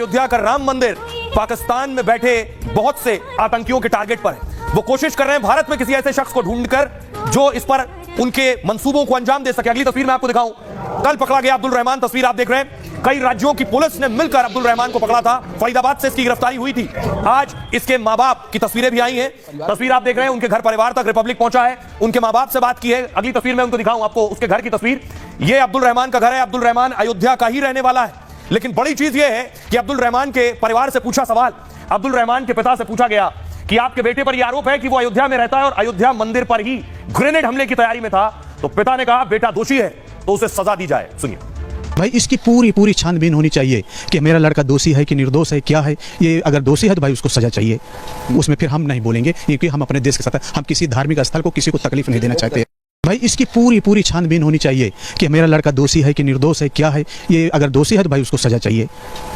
अयोध्या का राम मंदिर पाकिस्तान में बैठे बहुत से आतंकियों के टारगेट पर है। वो कोशिश कर रहे हैं भारत में किसी ऐसे शख्स को ढूंढकर जो इस पर उनके मंसूबों को अंजाम दे सके। अगली तस्वीर मैं आपको दिखाऊं, कल पकड़ा गया अब्दुल रहमान। तस्वीर आप देख रहे हैं, कई राज्यों की पुलिस ने मिलकर अब्दुल रहमान को पकड़ा था। फरीदाबाद से इसकी गिरफ्तारी हुई थी। आज इसके मां बाप की तस्वीरें भी आई हैं। तस्वीर आप देख रहे हैं, उनके घर परिवार तक रिपब्लिक पहुंचा है, उनके मां बाप से बात की है। अगली तस्वीर मैं उनको दिखाऊं आपको उसके घर की तस्वीर। ये अब्दुल रहमान का घर है। अब्दुल रहमान अयोध्या का ही रहने वाला है, लेकिन बड़ी चीज यह है कि अब्दुल रहमान के परिवार से पूछा सवाल, अब्दुल रहमान के पिता से पूछा गया कि आपके बेटे पर यह आरोप है कि वो अयोध्या में रहता है और अयोध्या मंदिर पर ही ग्रेनेड हमले की तैयारी में था। तो पिता ने कहा बेटा दोषी है तो उसे सजा दी जाए। सुनिए भाई, इसकी पूरी छानबीन होनी चाहिए कि मेरा लड़का दोषी है कि निर्दोष है, क्या है ये। अगर दोषी है तो भाई उसको सजा चाहिए, उसमें फिर हम नहीं बोलेंगे, क्योंकि हम अपने देश के साथ, हम किसी धार्मिक स्थल को किसी को तकलीफ नहीं देना चाहते। भाई, इसकी पूरी छानबीन होनी चाहिए कि मेरा लड़का दोषी है कि निर्दोष है, क्या है ये। अगर दोषी है तो भाई उसको सजा चाहिए,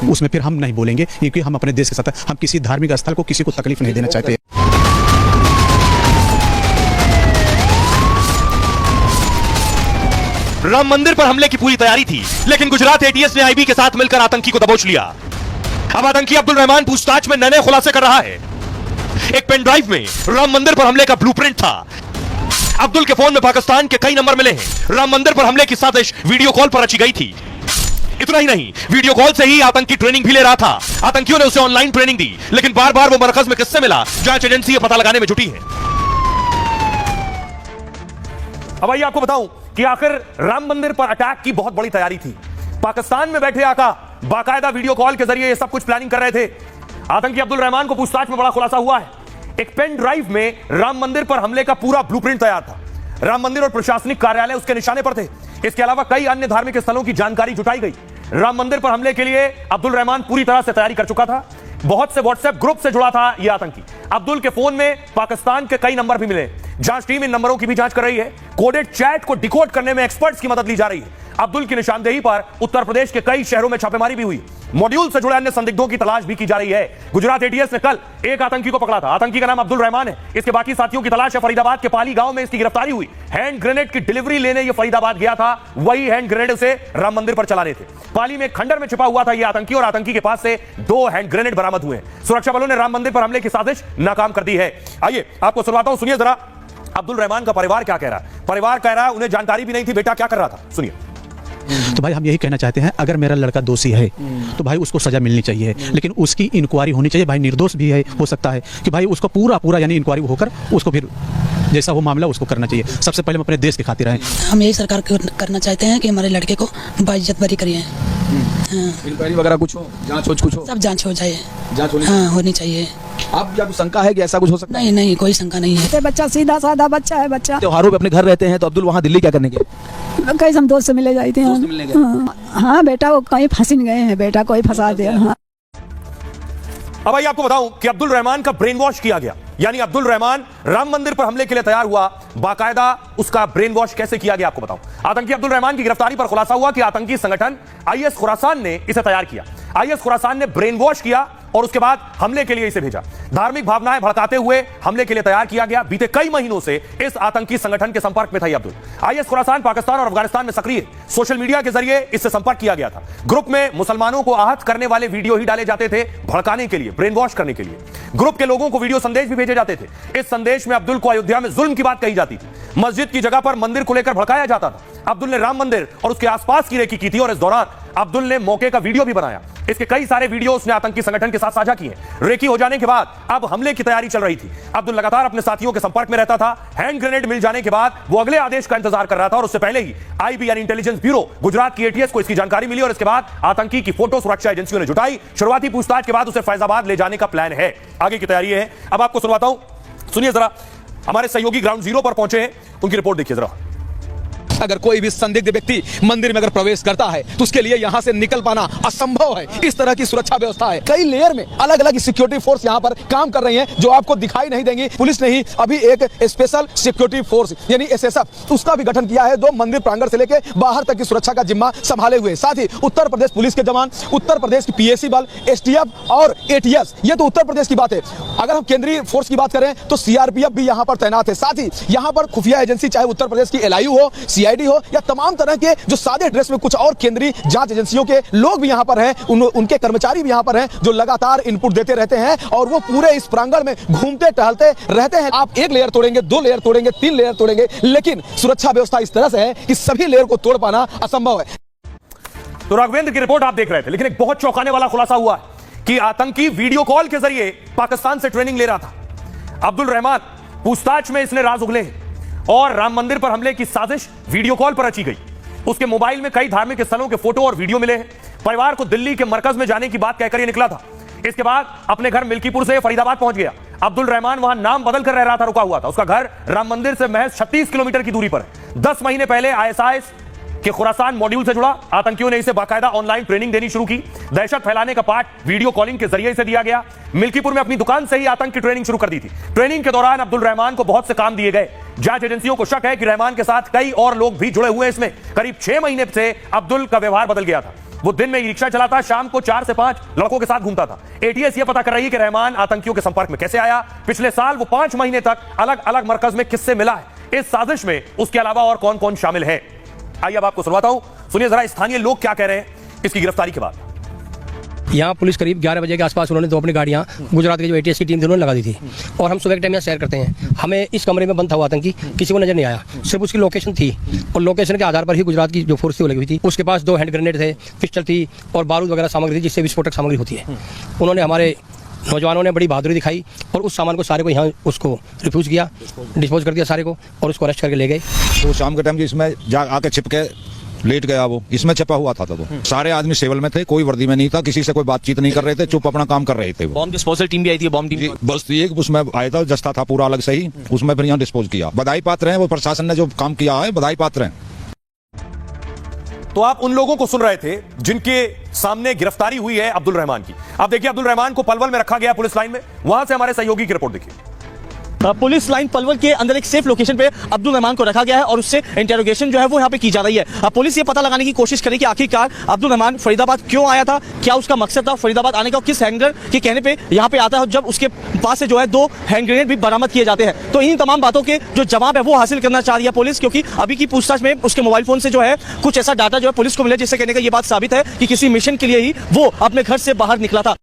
उसमें फिर हम नहीं बोलेंगे, क्योंकि हम अपने देश के साथ, हम किसी धार्मिक स्थल को किसी को तकलीफ नहीं देना चाहते। राम मंदिर पर हमले की पूरी तैयारी थी, लेकिन गुजरात एटीएस ने आईबी के साथ मिलकर आतंकी को दबोच लिया। अब आतंकी अब्दुल रहमान पूछताछ में नए खुलासे कर रहा है। एक पेन ड्राइव में राम मंदिर पर हमले का ब्लूप्रिंट था। अब्दुल के फोन में पाकिस्तान के कई नंबर मिले हैं। राम मंदिर पर हमले की साजिश वीडियो कॉल पर रची गई थी। इतना ही नहीं, वीडियो कॉल से ही आतंकी ट्रेनिंग भी ले रहा था। आतंकियों ने उसे ऑनलाइन ट्रेनिंग दी, लेकिन बार बार वो मरकज में किससे मिला, जांच एजेंसी ये पता लगाने में जुटी है। अब आइए आपको बताऊं कि आखिर राम मंदिर पर अटैक की बहुत बड़ी तैयारी थी। पाकिस्तान में बैठे आका बाकायदा वीडियो कॉल के जरिए ये सब कुछ प्लानिंग कर रहे थे। आतंकी अब्दुल रहमान को पूछताछ में बड़ा खुलासा हुआ है। एक पेन ड्राइव में राम मंदिर पर हमले का पूरा ब्लूप्रिंट तैयार था। राम मंदिर और प्रशासनिक कार्यालय उसके निशाने पर थे। इसके अलावा कई अन्य धार्मिक स्थलों की जानकारी जुटाई गई। राम मंदिर पर हमले के लिए अब्दुल रहमान पूरी तरह से तैयारी कर चुका था। बहुत से व्हाट्सएप ग्रुप से जुड़ा था यह आतंकी। अब्दुल के फोन में पाकिस्तान के कई नंबर भी मिले। जांच टीम इन नंबरों की भी जांच कर रही है। कोडेड चैट को डिकोड करने में एक्सपर्ट्स की मदद ली जा रही है। अब्दुल की निशानदेही पर उत्तर प्रदेश के कई शहरों में छापेमारी भी हुई। मॉड्यूल से जुड़े अन्य संदिग्धों की तलाश भी की जा रही है। गुजरात एटीएस ने कल एक आतंकी को पकड़ा था। आतंकी का नाम अब्दुल रहमान है। इसके बाकी साथियों की तलाश है। फरीदाबाद के पाली गांव में इसकी गिरफ्तारी हुई। हैंड ग्रेनेड की डिलीवरी लेने यह फरीदाबाद गया था। वही हैंड ग्रेनेड उसे राम मंदिर पर चलाने थे। पाली में खंडर में छिपा हुआ था यह आतंकी और आतंकी के पास से 2 हैंड ग्रेनेड बरामद हुए। सुरक्षा बलों ने राम मंदिर पर हमले की साजिश नाकाम कर दी है। आइए आपको सुनवाता हूं, सुनिए जरा अब्दुल रहमान का परिवार क्या कह रहा है। परिवार कह रहा है उन्हें जानकारी भी नहीं थी बेटा क्या कर रहा था। सुनिए। तो भाई हम यही कहना चाहते हैं, अगर मेरा लड़का दोषी है तो भाई उसको सजा मिलनी चाहिए, लेकिन उसकी इंक्वायरी होनी चाहिए। भाई निर्दोष भी है, हो सकता है कि भाई उसको पूरा यानी इंक्वायरी होकर उसको फिर जैसा वो मामला उसको करना चाहिए। सबसे पहले हम अपने देश के खातिर हैं। हम यही सरकार को करना चाहते हैं कि हमारे लड़के को बाइज्जत बरी करिए। इंक्वायरी वगैरह कुछ हो, जांच कुछ हो, सब जांच हो जाए, जांच होनी चाहिए। आप क्या शंका है कि ऐसा कुछ हो सकता है? नहीं, कोई शंका नहीं है। बच्चा सीधा साधा बच्चा है। बच्चा त्योहारों पे अपने घर रहते हैं, तो अब्दुल वहाँ दिल्ली क्या करने के? कैसे हम दोस्त से मिले जाते हैं। हाँ बेटा वो कहीं फंस गए हैं, बेटा कोई फंसा दिया। हाँ। अब आइए आपको बताऊं कि अब्दुल रहमान का ब्रेन वॉश किया गया। यानी अब्दुल रहमान राम मंदिर पर हमले के लिए तैयार हुआ, बाकायदा उसका ब्रेन वॉश कैसे किया गया आपको बताऊं। आतंकी अब्दुल रहमान की गिरफ्तारी पर खुलासा हुआ कि आतंकी संगठन आईएस खुरासान ने इसे तैयार किया। आईएस खुरासान ने ब्रेन वॉश किया और उसके बाद हमले के लिए इसे भेजा। धार्मिक भावनाएं भड़काते हुए हमले के लिए तैयार किया गया। बीते कई महीनों से इस आतंकी संगठन के संपर्क में था अब्दुल। आईएस खुरासान पाकिस्तान और अफगानिस्तान में सक्रिय। सोशल मीडिया के जरिए इससे संपर्क किया गया था। ग्रुप में मुसलमानों को आहत करने वाले वीडियो ही डाले जाते थे, भड़काने के लिए, ब्रेन वॉश करने के लिए। ग्रुप के लोगों को वीडियो संदेश भी भेजे जाते थे। इस संदेश में अब्दुल को अयोध्या में जुल्म की बात कही जाती थी। मस्जिद की जगह पर मंदिर को लेकर भड़काया जाता था। अब्दुल ने राम मंदिर और उसके आसपास की रेकी की थी और इस दौरान अब्दुल ने मौके का वीडियो भी बनाया। इसके कई सारे वीडियो उसने आतंकी संगठन के साथ साझा किए। रेकी हो जाने के बाद अब हमले की तैयारी चल रही थी। अब्दुल लगातार अपने साथियों के संपर्क में रहता था। हैंड ग्रेनेड मिल जाने के बाद वो अगले आदेश का इंतजार कर रहा था और उससे पहले ही आईबी यानी इंटेलिजेंस ब्यूरो गुजरात की एटीएस को इसकी जानकारी मिली और इसके बाद आतंकी की फोटो सुरक्षा एजेंसियों ने जुटाई। शुरुआती पूछताछ के बाद उसे फैजाबाद ले जाने का प्लान है। आगे की तैयारी है। अब आपको सुनवाता हूं, सुनिए जरा। हमारे सहयोगी ग्राउंड जीरो पर पहुंचे हैं, उनकी रिपोर्ट देखिए जरा। अगर कोई भी संदिग्ध व्यक्ति मंदिर में अगर प्रवेश करता है तो उसके लिए यहाँ से निकल पाना असंभव है। इस तरह की सुरक्षा व्यवस्था है। कई लेयर में अलग अलग सिक्योरिटी फोर्स यहाँ पर काम कर रही हैं, जो आपको दिखाई नहीं देंगी। पुलिस ने ही अभी एक स्पेशल सिक्योरिटी फोर्स यानी एसएसएफ उसका भी गठन किया है, जो मंदिर प्रांगण से लेकर बाहर तक की सुरक्षा का जिम्मा संभाले हुए। साथ ही उत्तर प्रदेश पुलिस के जवान, उत्तर प्रदेश की पीएसी बल, एसटीएफ और एटीएस, ये तो उत्तर प्रदेश की बात है। अगर हम केंद्रीय फोर्स की बात करें तो सीआरपीएफ भी यहाँ पर तैनात है। साथ ही यहाँ पर खुफिया एजेंसी, चाहे उत्तर प्रदेश की एलआईयू हो, सीआईडी हो या तमाम तरह के जो सादे ड्रेस में कुछ और केंद्रीय जांच एजेंसियों के लोग भी यहाँ पर हैं, उनके कर्मचारी भी यहाँ पर हैं जो लगातार इनपुट देते रहते हैं और वो पूरे इस प्रांगण में घूमते टहलते रहते हैं। आप एक लेयर तोड़ेंगे, 2 लेयर तोड़ेंगे, 3 लेयर तोड़ेंगे, लेकिन सुरक्षा व्यवस्था इस तरह से है कि सभी लेयर को तोड़ पाना असंभव है। तो राघवेंद्र की रिपोर्ट आप देख रहे थे, लेकिन एक बहुत चौंकाने वाला खुलासा हुआ है कि आतंकी वीडियो कॉल के जरिए पाकिस्तान से ट्रेनिंग ले रहा था। अब्दुल रहमान पूछताछ में इसने राज उगले हैं और राम मंदिर पर हमले की साजिश वीडियो कॉल पर रची गई। उसके मोबाइल में कई धार्मिक स्थलों के फोटो और वीडियो मिले हैं। परिवार को दिल्ली के मरकज में जाने की बात कहकर यह निकला था। इसके बाद अपने घर मिल्कीपुर से फरीदाबाद पहुंच गया। अब्दुल रहमान वहां नाम बदल कर रह रहा था, रुका हुआ था। उसका घर राम मंदिर से महज 36 किलोमीटर की दूरी पर है। 10 महीने पहले आईएसआईएस के खुरासान मॉड्यूल से जुड़ा। आतंकियों ने इसे बाकायदा ऑनलाइन ट्रेनिंग देनी शुरू की। दहशत फैलाने का पाठ वीडियो कॉलिंग के जरिए इसे दिया गया। मिल्कीपुर में अपनी दुकान से ही आतंक की ट्रेनिंग शुरू कर दी थी। ट्रेनिंग के दौरान अब्दुल रहमान को बहुत से काम दिए गए। जांच एजेंसियों को शक है कि रहमान के साथ कई और लोग भी जुड़े हुए हैं इसमें। करीब 6 महीने से अब्दुल का व्यवहार बदल गया था। वो दिन में रिक्शा चलाता, शाम को 4 से 5 लड़कों के साथ घूमता था। एटीएस ये पता कर रही है कि रहमान आतंकियों के संपर्क में कैसे आया। पिछले साल वो 5 महीने तक अलग अलग मरकज में किससे मिला है। इस साजिश में उसके अलावा और कौन कौन शामिल है, आइए अब आपको सुनवाता हूं। सुनिए जरा स्थानीय लोग क्या कह रहे हैं इसकी गिरफ्तारी के बाद। यहाँ पुलिस करीब 11 बजे के आसपास उन्होंने 2 अपनी गाड़ियाँ गुजरात की जो एटीएस की टीम थी उन्होंने लगा दी थी और हम सुबह के टाइम यहाँ सैर करते हैं। हमें इस कमरे में बंद था हुआ आतंकी, किसी को नजर नहीं आया, सिर्फ उसकी लोकेशन थी और लोकेशन के आधार पर ही गुजरात की जो फोर्स थी वो लगी हुई थी। उसके पास 2 हैंड ग्रेनेड थे, पिस्टल थी और बारूद वगैरह सामग्री थी जिससे विस्फोटक सामग्री होती है। उन्होंने हमारे नौजवानों ने बड़ी बहादुरी दिखाई और उस सामान को सारे को यहाँ उसको रिफ्यूज किया, डिस्पोज कर दिया सारे को और उसको अरेस्ट करके ले गए। तो शाम के टाइम जिसमें जा आके छिप के लेट गया, वो इसमें छिपा हुआ था। तो सारे आदमी सिविल में थे, कोई वर्दी में नहीं था, किसी से कोई बातचीत नहीं कर रहे थे, चुप अपना काम कर रहे थे। बॉम्ब डिस्पोजल टीम भी आई थी, बॉम्ब टीम बस एक उसमें आया था, जस्ता था पूरा अलग से ही, उसमें फिर यहाँ डिस्पोज किया। बधाई पात्र हैं वो प्रशासन ने जो काम किया है, बधाई पात्र हैं। तो आप उन लोगों को सुन रहे थे जिनके सामने गिरफ्तारी हुई है अब्दुल रहमान की। अब देखिए अब्दुल रहमान को पलवल में रखा गया पुलिस लाइन में, वहां से हमारे सहयोगी की रिपोर्ट देखिए। पुलिस लाइन पलवल के अंदर एक सेफ लोकेशन पे अब्दुल रहमान को रखा गया है और उससे इंटेरोगेशन जो है वो यहाँ पे की जा रही है। पुलिस ये पता लगाने की कोशिश करे कि आखिरकार अब्दुल रहमान फरीदाबाद क्यों आया था, क्या उसका मकसद था फरीदाबाद आने का, किस हैंगर के कहने पे यहाँ पे आता है, जब उसके पास से जो है 2 हैंड ग्रेनेड भी बरामद किए जाते हैं। तो इन तमाम बातों के जो जवाब है वो हासिल करना चाह रही है पुलिस, क्योंकि अभी की पूछताछ में उसके मोबाइल फोन से जो है कुछ ऐसा डाटा जो है पुलिस को मिला जिससे कहने का ये बात साबित है कि किसी मिशन के लिए ही वो अपने घर से बाहर निकला था।